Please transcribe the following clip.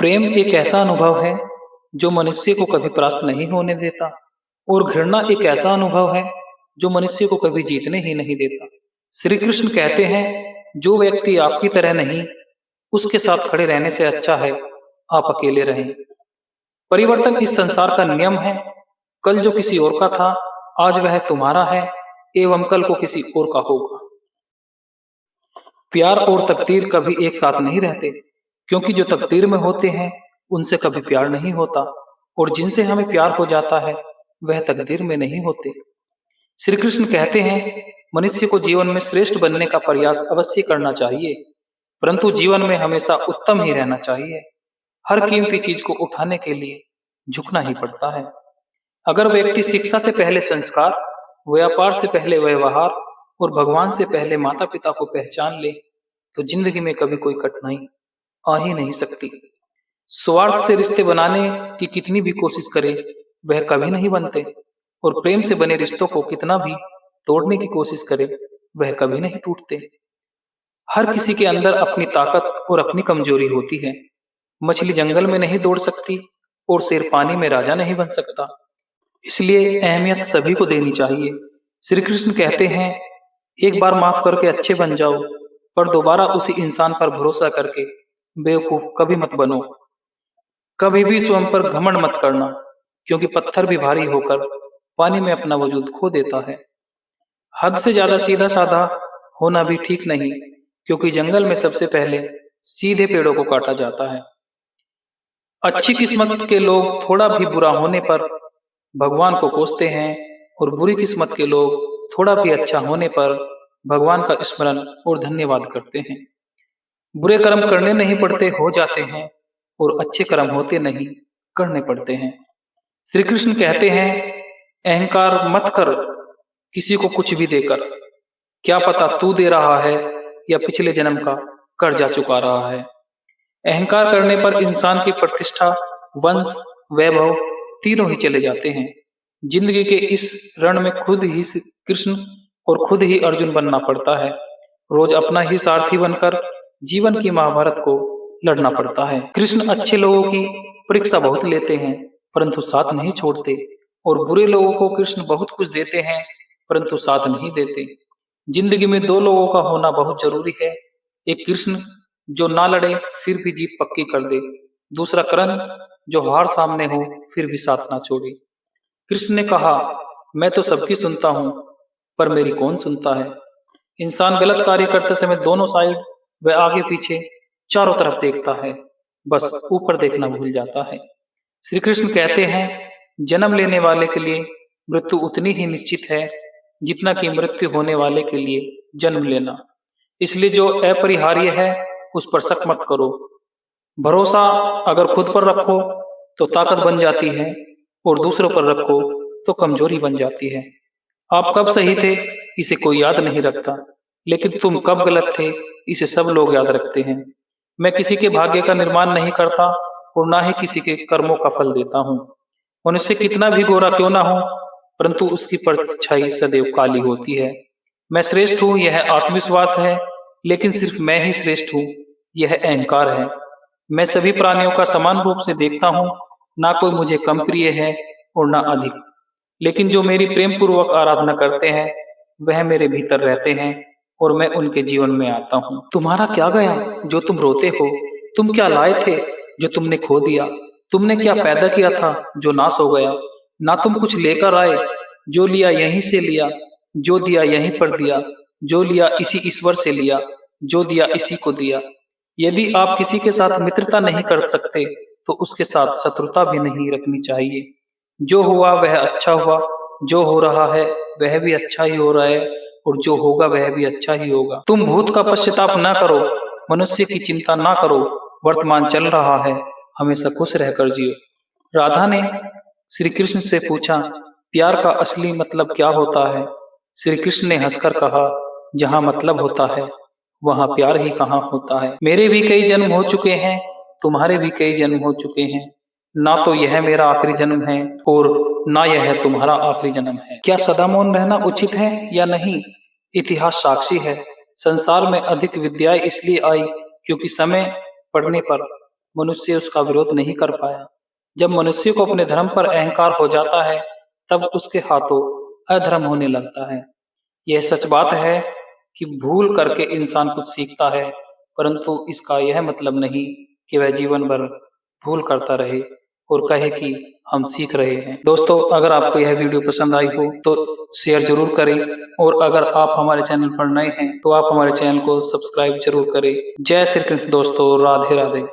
प्रेम एक ऐसा अनुभव है जो मनुष्य को कभी परास्त नहीं होने देता और घृणा एक ऐसा अनुभव है जो मनुष्य को कभी जीतने ही नहीं देता। श्री कृष्ण कहते हैं, जो व्यक्ति आपकी तरह नहीं, उसके साथ खड़े रहने से अच्छा है आप अकेले रहें। परिवर्तन इस संसार का नियम है। कल जो किसी और का था, आज वह तुम्हारा है एवं कल को किसी और का होगा। प्यार और तकदीर कभी एक साथ नहीं रहते, क्योंकि जो तकदीर में होते हैं उनसे कभी प्यार नहीं होता और जिनसे हमें प्यार हो जाता है वह तकदीर में नहीं होते। श्री कृष्ण कहते हैं, मनुष्य को जीवन में श्रेष्ठ बनने का प्रयास अवश्य करना चाहिए, परंतु जीवन में हमेशा उत्तम ही रहना चाहिए। हर कीमती चीज को उठाने के लिए झुकना ही पड़ता है। अगर व्यक्ति शिक्षा से पहले संस्कार, व्यापार से पहले व्यवहार और भगवान से पहले माता पिता को पहचान ले, तो जिंदगी में कभी कोई कठिनाई आ ही नहीं सकती। स्वार्थ से रिश्ते बनाने की कितनी भी कोशिश करे वह कभी नहीं बनते, और प्रेम से बने रिश्तों को कितना भी तोड़ने की कोशिश करे वह कभी नहीं टूटते। हर किसी के अंदर अपनी ताकत और अपनी कमजोरी होती है। मछली जंगल में नहीं दौड़ सकती और शेर पानी में राजा नहीं बन सकता, इसलिए अहमियत सभी को देनी चाहिए। श्री कृष्ण कहते हैं, एक बार माफ करके अच्छे बन जाओ, पर दोबारा उसी इंसान पर भरोसा करके बेवकूफ कभी मत बनो। कभी भी स्वयं पर घमंड मत करना, क्योंकि पत्थर भी भारी होकर पानी में अपना वजूद खो देता है। हद से ज्यादा सीधा साधा होना भी ठीक नहीं, क्योंकि जंगल में सबसे पहले सीधे पेड़ों को काटा जाता है। अच्छी किस्मत के लोग थोड़ा भी बुरा होने पर भगवान को कोसते हैं और बुरी किस्मत के लोग थोड़ा भी अच्छा होने पर भगवान का स्मरण और धन्यवाद करते हैं। बुरे कर्म करने नहीं पड़ते, हो जाते हैं, और अच्छे कर्म होते नहीं, करने पड़ते हैं। श्री कृष्ण कहते हैं, अहंकार मत कर किसी को कुछ भी देकर, क्या पता तू दे रहा है या पिछले जन्म का कर्जा चुका रहा है। अहंकार करने पर इंसान की प्रतिष्ठा, वंश, वैभव तीनों ही चले जाते हैं। जिंदगी के इस रण में खुद ही कृष्ण और खुद ही अर्जुन बनना पड़ता है। रोज अपना ही सारथी बनकर जीवन की महाभारत को लड़ना पड़ता है। कृष्ण अच्छे लोगों की परीक्षा बहुत लेते हैं, परंतु साथ नहीं छोड़ते, और बुरे लोगों को कृष्ण बहुत कुछ देते हैं, परंतु साथ नहीं देते। जिंदगी में दो लोगों का होना बहुत जरूरी है। एक कृष्ण जो ना लड़े फिर भी जीत पक्की कर दे, दूसरा कर्ण जो हार सामने हो फिर भी साथ ना छोड़े। कृष्ण ने कहा, मैं तो सबकी सुनता हूँ, पर मेरी कौन सुनता है। इंसान गलत कार्य करते समय दोनों साइड व आगे पीछे चारों तरफ देखता है, बस ऊपर देखना भूल जाता है। श्री कृष्ण कहते हैं, जन्म लेने वाले के लिए मृत्यु उतनी ही निश्चित है जितना कि मृत्यु होने वाले के लिए जन्म लेना। इसलिए जो अपरिहार्य है उस पर शक मत करो। भरोसा अगर खुद पर रखो तो ताकत बन जाती है, और दूसरों पर रखो तो कमजोरी बन जाती है। आप कब सही थे इसे कोई याद नहीं रखता, लेकिन तुम कब गलत थे इसे सब लोग याद रखते हैं। मैं किसी के भाग्य का निर्माण नहीं करता और ना ही किसी के कर्मों का फल देता हूँ। मनुष्य कितना भी गोरा क्यों ना हो, परंतु उसकी परछाई सदैव काली होती है। मैं श्रेष्ठ हूँ यह आत्मविश्वास है, लेकिन सिर्फ मैं ही श्रेष्ठ हूँ यह अहंकार है। मैं सभी प्राणियों का समान रूप से देखता हूँ, ना कोई मुझे कम प्रिय है और ना अधिक, लेकिन जो मेरी प्रेम पूर्वक आराधना करते हैं वह मेरे भीतर रहते हैं और मैं उनके जीवन में आता हूँ। तुम्हारा क्या गया जो तुम रोते हो? तुम क्या लाए थे जो तुमने खो दिया? तुमने क्या पैदा किया था जो नाश हो गया? ना तुम कुछ लेकर आए, जो लिया यहीं से लिया, जो दिया यहीं पर दिया, जो लिया इसी ईश्वर से लिया, जो दिया इसी को दिया। यदि आप किसी के साथ मित्रता नहीं कर सकते तो उसके साथ शत्रुता भी नहीं रखनी चाहिए। जो हुआ वह अच्छा हुआ, जो हो रहा है वह भी अच्छा ही हो रहा है, और जो होगा वह भी अच्छा ही होगा। तुम भूत का पश्चाताप ना करो, मनुष्य की चिंता ना करो, वर्तमान चल रहा है, हमेशा खुश रहकर जियो। राधा ने श्री कृष्ण से पूछा, प्यार का असली मतलब क्या होता है? श्री कृष्ण ने हंसकर कहा, जहाँ मतलब होता है वहाँ प्यार ही कहाँ होता है। मेरे भी कई जन्म हो चुके हैं, तुम्हारे भी कई जन्म हो चुके हैं, ना तो यह मेरा आखिरी जन्म है और ना यह तुम्हारा आखिरी जन्म है। क्या सदा मौन रहना उचित है या नहीं? इतिहास साक्षी है। संसार में अधिक विद्याएं इसलिए आई क्योंकि समय पड़ने पर मनुष्य उसका विरोध नहीं कर पाया। जब मनुष्य को अपने धर्म पर अहंकार हो जाता है, तब उसके हाथों अधर्म होने लगता है। यह सच बात है कि भूल करके इंसान कुछ सीखता है, परंतु इसका यह मतलब नहीं कि वह जीवन भर भूल करता रहे और कहे कि हम सीख रहे हैं। दोस्तों, अगर आपको यह वीडियो पसंद आई हो तो शेयर जरूर करें, और अगर आप हमारे चैनल पर नए हैं तो आप हमारे चैनल को सब्सक्राइब जरूर करें। जय श्री कृष्ण दोस्तों, राधे राधे।